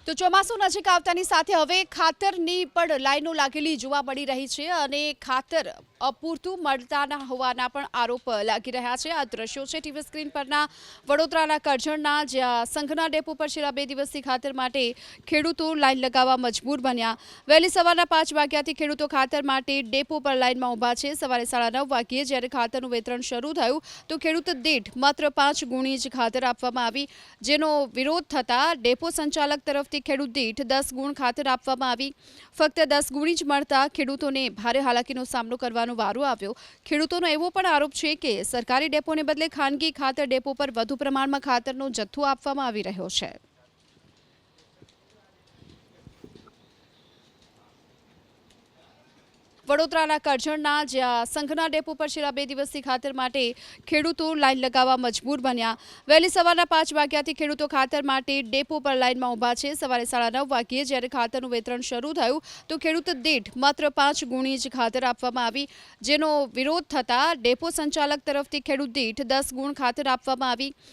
તો ચોમાસું નજીક આવતાની સાથે હવે ખાતરની પણ લાઈનો લાગેલી જોવા મળી રહી છે અને ખાતર અપૂરતું મળતા હોવાના પણ આરોપ લાગી રહ્યા છે। આ દ્રશ્યો છે ટીવી સ્ક્રીન પરના વડોદરાના કરજણના, જ્યાં સંઘના ડેપો પર છેલ્લા 2 દિવસથી ખાતર માટે ખેડૂતો લાઈન લગાવવા મજબૂર બન્યા। વહેલી સવારના 5 વાગ્યાથી ખેડૂતો ખાતર માટે ડેપો પર લાઈનમાં ઊભા છે। સવારે 9:30 વાગ્યે જ્યારે ખાતરનું વિતરણ શરૂ થયું તો ખેડૂત દીઠ માત્ર 5 ગુણી જ ખાતર આપવામાં આવી, જેનો વિરોધ થતાં ડેપો સંચાલક તરફથી ખેડૂત દીઠ 10 ગુણ ખાતર આપવામાં આવી। ફક્ત 10 ગુણી જ મળતા ખેડૂતોને ભારે હાલાકીનો સામનો કરવાનો વારો આવ્યો। ખેડૂતોનો એવો પણ આરોપ છે કે સરકારી ડેપોને બદલે ખાનગી ખાતર ડેપો પર વધુ પ્રમાણમાં ખાતરનો જથ્થો આપવામાં આવી રહ્યો છે। વડોદરાના કરજણના, જ્યાં સંઘના ડેપો પર છેલ્લા 2 દિવસથી ખાતર માટે ખેડૂતો લાઈન લગાવવા મજબૂર બન્યા। વહેલી સવારના 5 વાગ્યાથી ખેડૂતો ખાતર માટે ડેપો પર લાઈનમાં ઊભા છે। સવારે 9:30 વાગ્યે જ્યારે ખાતરનું વિતરણ શરૂ થયું તો ખેડૂત દીઠ માત્ર 5 ગુણી જ ખાતર આપવામાં આવી, જેનો વિરોધ થતાં ડેપો સંચાલક તરફથી ખેડૂત દીઠ 10 ગુણ ખાતર આપવામાં આવી।